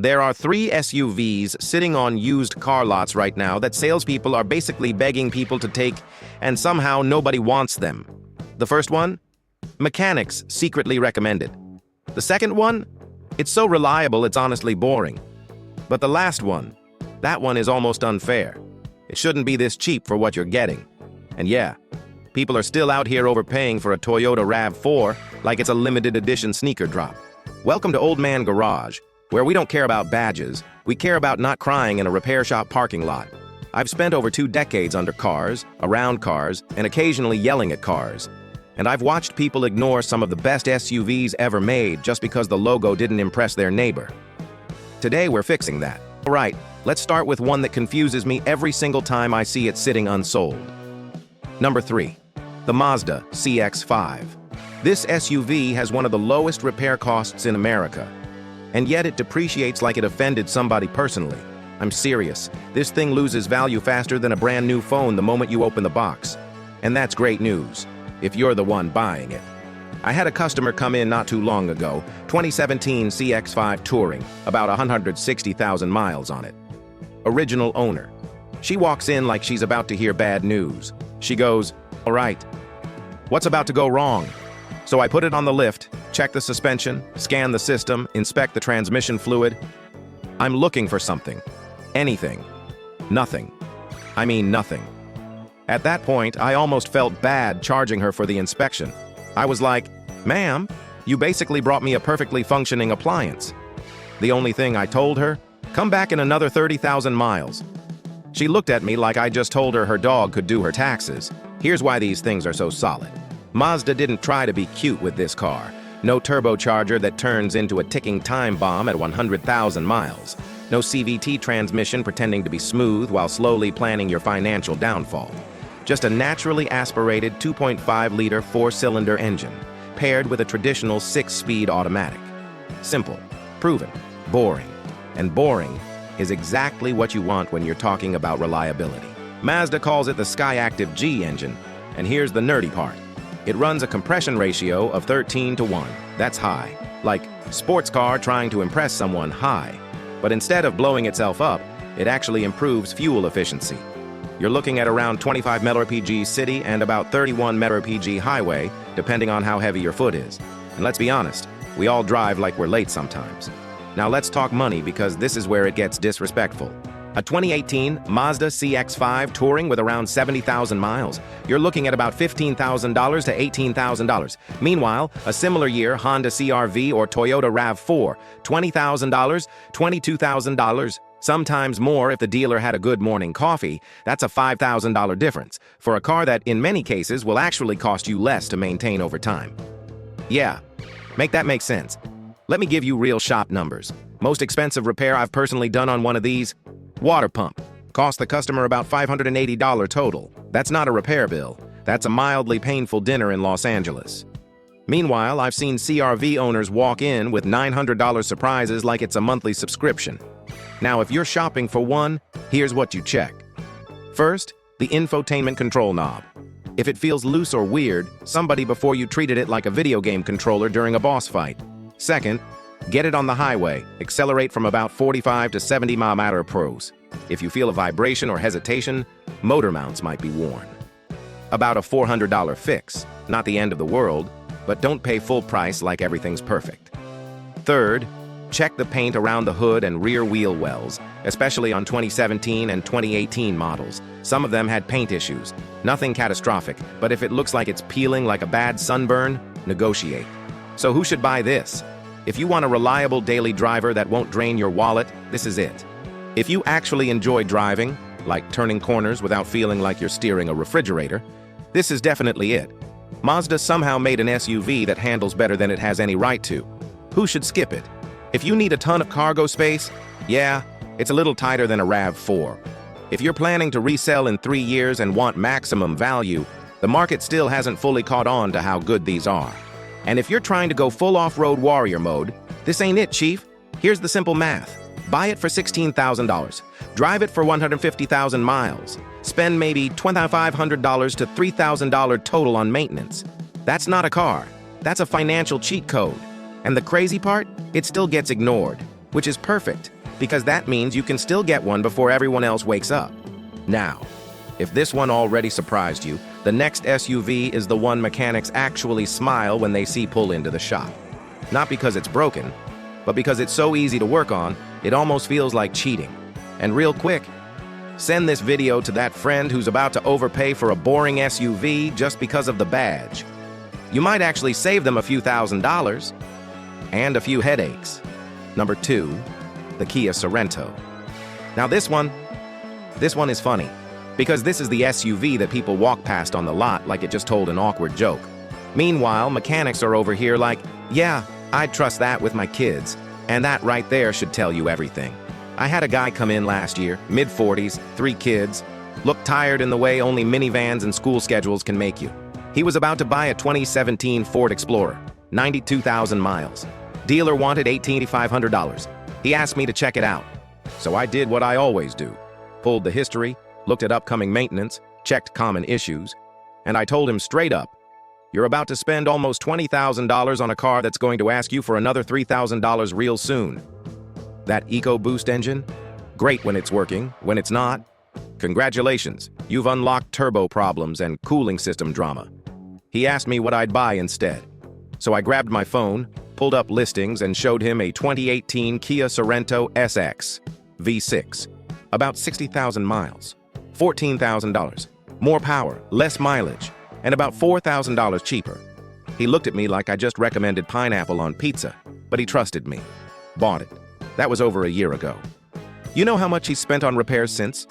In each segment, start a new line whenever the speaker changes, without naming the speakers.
There are 3 SUVs sitting on used car lots right now that salespeople are basically begging people to take, and somehow nobody wants them. The first one? Mechanics secretly recommended. The second one? It's so reliable it's honestly boring. But the last one? That one is almost unfair. It shouldn't be this cheap for what you're getting. And yeah, people are still out here overpaying for a Toyota RAV4 like it's a limited edition sneaker drop. Welcome to Old Man Garage, where we don't care about badges, we care about not crying in a repair shop parking lot. I've spent over 2 decades under cars, around cars, and occasionally yelling at cars. And I've watched people ignore some of the best SUVs ever made just because the logo didn't impress their neighbor. Today we're fixing that. All right, let's start with one that confuses me every single time I see it sitting unsold. Number 3, the Mazda CX-5. This SUV has one of the lowest repair costs in America. And yet it depreciates like it offended somebody personally. I'm serious. This thing loses value faster than a brand new phone the moment you open the box. And that's great news, if you're the one buying it. I had a customer come in not too long ago, 2017 CX-5 Touring, about 160,000 miles on it. Original owner. She walks in like she's about to hear bad news. She goes, "All right, what's about to go wrong?" So I put it on the lift, check the suspension, scan the system, inspect the transmission fluid. I'm looking for something. Anything. Nothing. I mean nothing. At that point, I almost felt bad charging her for the inspection. I was like, "Ma'am, you basically brought me a perfectly functioning appliance." The only thing I told her, "Come back in another 30,000 miles." She looked at me like I just told her her dog could do her taxes. Here's why these things are so solid. Mazda didn't try to be cute with this car. No turbocharger that turns into a ticking time bomb at 100,000 miles. No CVT transmission pretending to be smooth while slowly planning your financial downfall. Just a naturally aspirated 2.5-liter 4-cylinder engine, paired with a traditional 6-speed automatic. Simple, proven, boring. And boring is exactly what you want when you're talking about reliability. Mazda calls it the Skyactiv G engine, and here's the nerdy part. It runs a compression ratio of 13:1. That's high. Like sports car trying to impress someone high. But instead of blowing itself up, it actually improves fuel efficiency. You're looking at around 25 mpg city and about 31 mpg highway, depending on how heavy your foot is. And let's be honest, we all drive like we're late sometimes. Now let's talk money, because this is where it gets disrespectful. A 2018 Mazda CX-5 Touring with around 70,000 miles. You're looking at about $15,000 to $18,000. Meanwhile, a similar year Honda CR-V or Toyota RAV4, $20,000, $22,000, sometimes more if the dealer had a good morning coffee. That's a $5,000 difference for a car that, in many cases, will actually cost you less to maintain over time. Yeah, make that make sense. Let me give you real shop numbers. Most expensive repair I've personally done on one of these: water pump. Cost the customer about $580 total. That's not a repair bill. That's a mildly painful dinner in Los Angeles. Meanwhile, I've seen CR-V owners walk in with $900 surprises like it's a monthly subscription. Now, if you're shopping for one, here's what you check. First, the infotainment control knob. If it feels loose or weird, somebody before you treated it like a video game controller during a boss fight. Second, get it on the highway. Accelerate from about 45 to 70 mph. If you feel a vibration or hesitation, motor mounts might be worn. About a $400 fix. Not the end of the world, but don't pay full price like everything's perfect. Third, check the paint around the hood and rear wheel wells, especially on 2017 and 2018 models. Some of them had paint issues. Nothing catastrophic, but if it looks like it's peeling like a bad sunburn, negotiate. So who should buy this? If you want a reliable daily driver that won't drain your wallet, this is it. If you actually enjoy driving, like turning corners without feeling like you're steering a refrigerator, this is definitely it. Mazda somehow made an SUV that handles better than it has any right to. Who should skip it? If you need a ton of cargo space, yeah, it's a little tighter than a RAV4. If you're planning to resell in 3 years and want maximum value, the market still hasn't fully caught on to how good these are. And if you're trying to go full off-road warrior mode, this ain't it, Chief. Here's the simple math. Buy it for $16,000. Drive it for 150,000 miles. Spend maybe $2,500 to $3,000 total on maintenance. That's not a car. That's a financial cheat code. And the crazy part? It still gets ignored, which is perfect. because that means you can still get one before everyone else wakes up. Now, if this one already surprised you, the next SUV is the one mechanics actually smile when they see pull into the shop. Not because it's broken, but because it's so easy to work on, it almost feels like cheating. And real quick, send this video to that friend who's about to overpay for a boring SUV just because of the badge. You might actually save them a few $1,000s and a few headaches. Number 2, the Kia Sorento. Now this one is funny, because this is the SUV that people walk past on the lot like it just told an awkward joke. Meanwhile, mechanics are over here like, yeah, I'd trust that with my kids, and that right there should tell you everything. I had a guy come in last year, mid-40s, 3 kids, looked tired in the way only minivans and school schedules can make you. He was about to buy a 2017 Ford Explorer, 92,000 miles. Dealer wanted $1,800. He asked me to check it out. So I did what I always do. Pulled the history, looked at upcoming maintenance, checked common issues, and I told him straight up, you're about to spend almost $20,000 on a car that's going to ask you for another $3,000 real soon. That EcoBoost engine? Great when it's working. When it's not, congratulations, you've unlocked turbo problems and cooling system drama. He asked me what I'd buy instead. So I grabbed my phone, pulled up listings, and showed him a 2018 Kia Sorento SX V6. About 60,000 miles, $14,000, more power, less mileage, and about $4,000 cheaper. He looked at me like I just recommended pineapple on pizza, but he trusted me. Bought it. That was over a year ago. You know how much he's spent on repairs since?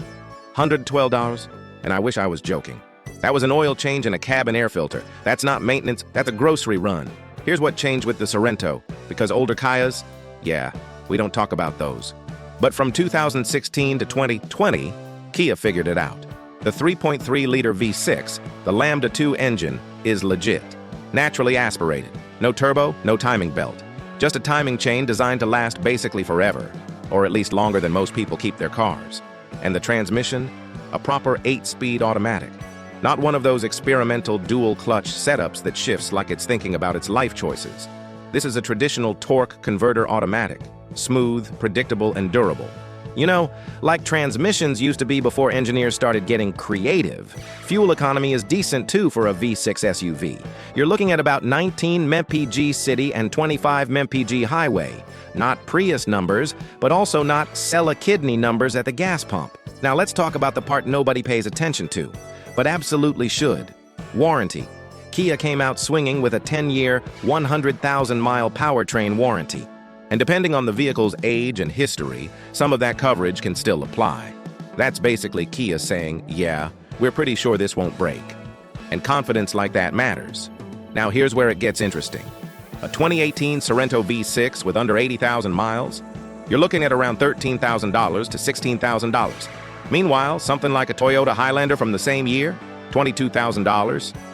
$112, and I wish I was joking. That was an oil change and a cabin air filter. That's not maintenance, that's a grocery run. Here's what changed with the Sorento, because older Kias, yeah, we don't talk about those. But from 2016 to 2020, Kia figured it out. The 3.3-liter V6, the Lambda 2 engine, is legit. Naturally aspirated. No turbo, no timing belt. Just a timing chain designed to last basically forever, or at least longer than most people keep their cars. And the transmission? A proper 8-speed automatic. Not one of those experimental dual-clutch setups that shifts like it's thinking about its life choices. This is a traditional torque converter automatic. Smooth, predictable, and durable. You know, like transmissions used to be before engineers started getting creative, fuel economy is decent too for a V6 SUV. You're looking at about 19 mpg city and 25 mpg highway. Not Prius numbers, but also not sell-a-kidney numbers at the gas pump. Now let's talk about the part nobody pays attention to, but absolutely should. Warranty. Kia came out swinging with a 10-year, 100,000-mile powertrain warranty. And depending on the vehicle's age and history, some of that coverage can still apply. That's basically Kia saying, yeah, we're pretty sure this won't break. And confidence like that matters. Now here's where it gets interesting. A 2018 Sorento V6 with under 80,000 miles, you're looking at around $13,000 to $16,000. Meanwhile, something like a Toyota Highlander from the same year, $22,000,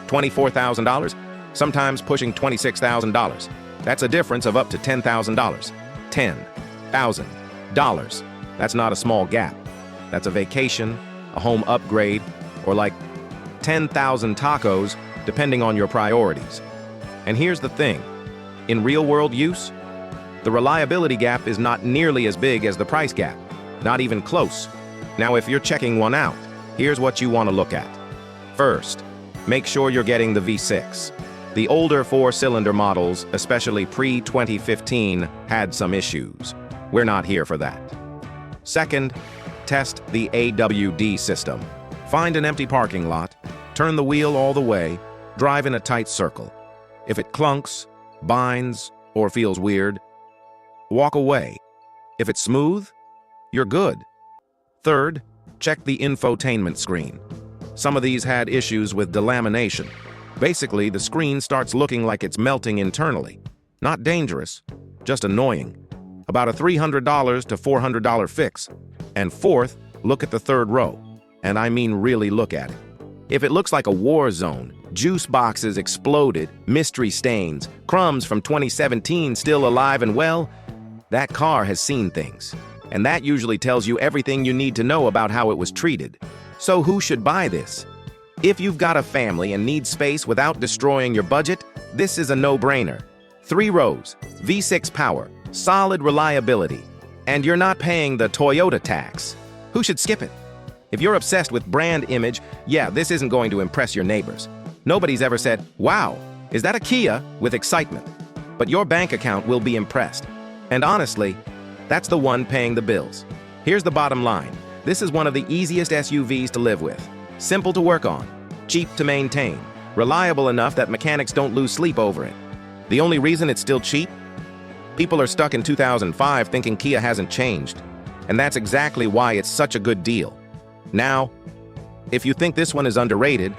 $24,000, sometimes pushing $26,000. That's a difference of up to $10,000. $10,000. That's not a small gap. That's a vacation, a home upgrade, or like 10,000 tacos, depending on your priorities. And here's the thing. In real-world use, the reliability gap is not nearly as big as the price gap. Not even close. Now, if you're checking one out, here's what you want to look at. First, make sure you're getting the V6. The older 4-cylinder models, especially pre-2015, had some issues. We're not here for that. Second, test the AWD system. Find an empty parking lot, turn the wheel all the way, drive in a tight circle. If it clunks, binds, or feels weird, walk away. If it's smooth, you're good. Third, check the infotainment screen. Some of these had issues with delamination. Basically, the screen starts looking like it's melting internally. Not dangerous, just annoying. About a $300 to $400 fix. And fourth, look at the third row. And I mean really look at it. If it looks like a war zone, juice boxes exploded, mystery stains, crumbs from 2017 still alive and well, that car has seen things. And that usually tells you everything you need to know about how it was treated. So who should buy this? If you've got a family and need space without destroying your budget, this is a no-brainer. 3 rows, V6 power, solid reliability, And you're not paying the Toyota tax. Who should skip it? If you're obsessed with brand image, yeah, this isn't going to impress your neighbors. Nobody's ever said, "Wow, is that a Kia?" with excitement. But your bank account will be impressed. And honestly, that's the one paying the bills. Here's the bottom line. This is one of the easiest SUVs to live with. Simple to work on, cheap to maintain, reliable enough that mechanics don't lose sleep over it. The only reason it's still cheap? People are stuck in 2005 thinking Kia hasn't changed. And that's exactly why it's such a good deal. Now, if you think this one is underrated,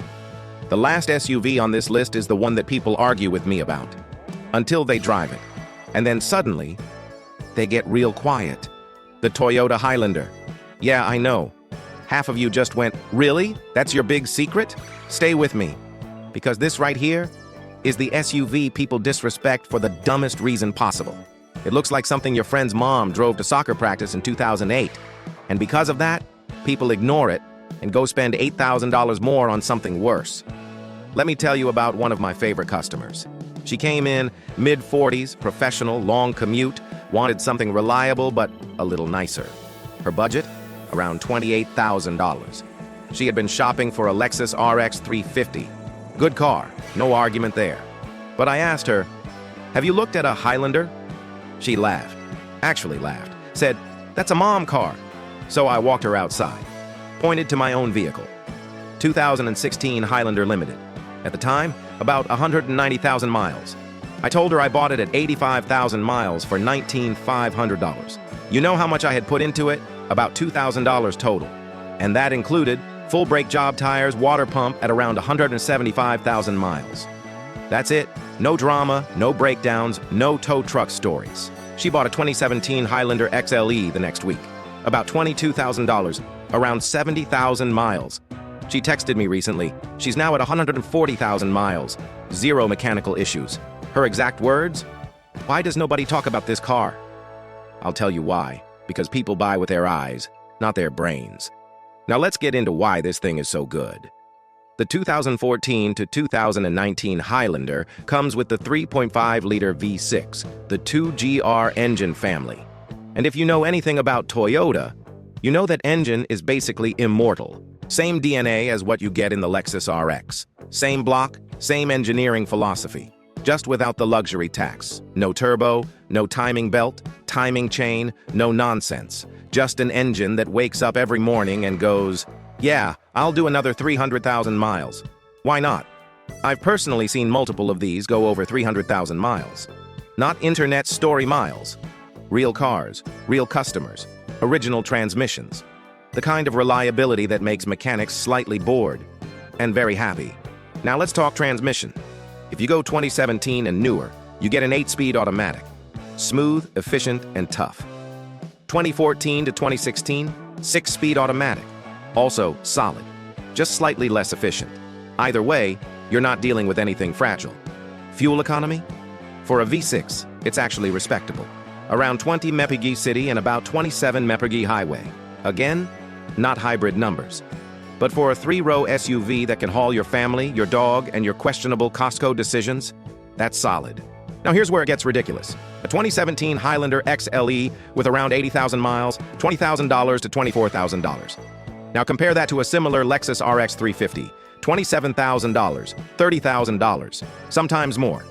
the last SUV on this list is the one that people argue with me about. Until they drive it. And then suddenly, they get real quiet. The Toyota Highlander. Yeah, I know. Half of you just went, "Really? That's your big secret?" Stay with me. Because this right here is the SUV people disrespect for the dumbest reason possible. It looks like something your friend's mom drove to soccer practice in 2008. And because of that, people ignore it and go spend $8,000 more on something worse. Let me tell you about one of my favorite customers. She came in mid-40s, professional, long commute, wanted something reliable but a little nicer. Her budget? Around $28,000. She had been shopping for a Lexus RX 350. Good car, no argument there. But I asked her, "Have you looked at a Highlander?" She laughed, actually laughed, said, "That's a mom car." So I walked her outside, pointed to my own vehicle. 2016 Highlander Limited. At the time, about 190,000 miles. I told her I bought it at 85,000 miles for $19,500. You know how much I had put into it? About $2,000 total. And that included full brake job tires, water pump at around 175,000 miles. That's it. No drama, no breakdowns, no tow truck stories. She bought a 2017 Highlander XLE the next week. About $22,000, around 70,000 miles. She texted me recently. She's now at 140,000 miles. Zero mechanical issues. Her exact words? "Why does nobody talk about this car?" I'll tell you why. Because people buy with their eyes, not their brains. Now let's get into why this thing is so good. The 2014 to 2019 Highlander comes with the 3.5-liter V6, the 2GR engine family. And if you know anything about Toyota, you know that engine is basically immortal. Same DNA as what you get in the Lexus RX. Same block, same engineering philosophy. Just without the luxury tax. No turbo, no timing belt, timing chain, no nonsense. Just an engine that wakes up every morning and goes, "Yeah, I'll do another 300,000 miles. Why not?" I've personally seen multiple of these go over 300,000 miles. Not internet story miles. Real cars, real customers, original transmissions. The kind of reliability that makes mechanics slightly bored and very happy. Now let's talk transmission. If you go 2017 and newer, you get an 8-speed automatic. Smooth, efficient, and tough. 2014 to 2016, 6-speed automatic. Also solid, just slightly less efficient. Either way, you're not dealing with anything fragile. Fuel economy? For a V6, it's actually respectable. Around 20 mpg city and about 27 mpg highway. Again, not hybrid numbers. But for a 3-row SUV that can haul your family, your dog, and your questionable Costco decisions, that's solid. Now here's where it gets ridiculous. A 2017 Highlander XLE with around 80,000 miles, $20,000 to $24,000. Now compare that to a similar Lexus RX 350, $27,000, $30,000, sometimes more.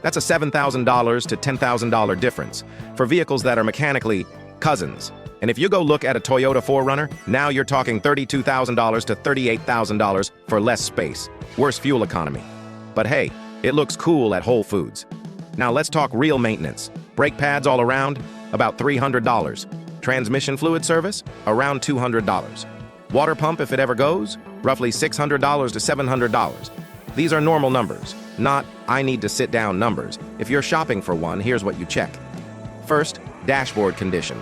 That's a $7,000 to $10,000 difference for vehicles that are mechanically cousins. And if you go look at a Toyota 4Runner, now you're talking $32,000 to $38,000 for less space, worse fuel economy. But hey, it looks cool at Whole Foods. Now let's talk real maintenance. Brake pads all around, about $300. Transmission fluid service, around $200. Water pump, if it ever goes, roughly $600 to $700. These are normal numbers, not I need to sit down numbers. If you're shopping for one, here's what you check. First, dashboard condition.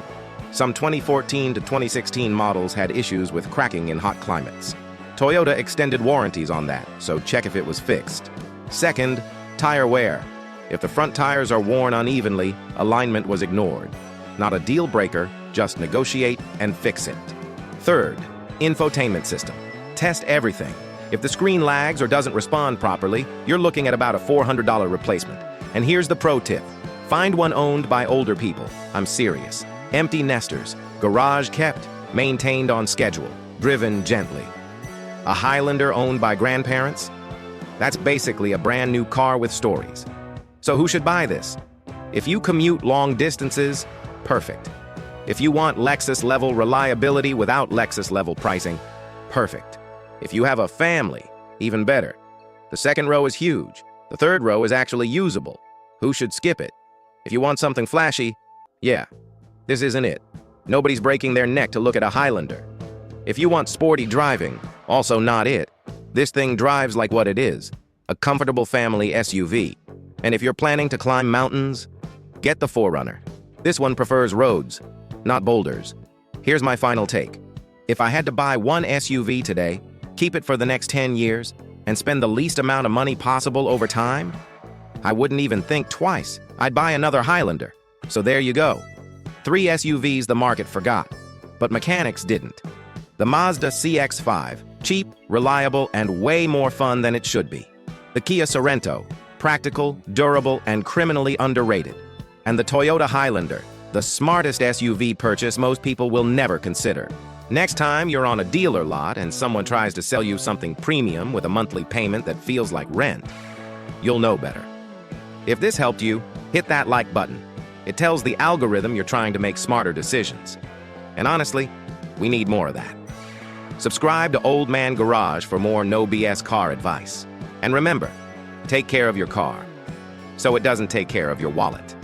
Some 2014 to 2016 models had issues with cracking in hot climates. Toyota extended warranties on that, so check if it was fixed. Second, tire wear. If the front tires are worn unevenly, alignment was ignored. Not a deal breaker, just negotiate and fix it. Third, infotainment system. Test everything. If the screen lags or doesn't respond properly, you're looking at about a $400 replacement. And here's the pro tip. Find one owned by older people. I'm serious. Empty nesters, garage kept, maintained on schedule, driven gently. A Highlander owned by grandparents? That's basically a brand new car with stories. So who should buy this? If you commute long distances, perfect. If you want Lexus-level reliability without Lexus-level pricing, perfect. If you have a family, even better. The second row is huge. The third row is actually usable. Who should skip it? If you want something flashy, yeah, this isn't it. Nobody's breaking their neck to look at a Highlander. If you want sporty driving, also not it. This thing drives like what it is, a comfortable family SUV. And if you're planning to climb mountains, get the 4Runner. This one prefers roads, not boulders. Here's my final take. If I had to buy one SUV today, keep it for the next 10 years, and spend the least amount of money possible over time, I wouldn't even think twice. I'd buy another Highlander. So there you go. 3 SUVs the market forgot, but mechanics didn't. The Mazda CX-5, cheap, reliable, and way more fun than it should be. The Kia Sorento, practical, durable, and criminally underrated. And the Toyota Highlander, the smartest SUV purchase most people will never consider. Next time you're on a dealer lot and someone tries to sell you something premium with a monthly payment that feels like rent, you'll know better. If this helped you, hit that like button. It tells the algorithm you're trying to make smarter decisions. And honestly, we need more of that. Subscribe to Old Man Garage for more no BS car advice. And remember, take care of your car, so it doesn't take care of your wallet.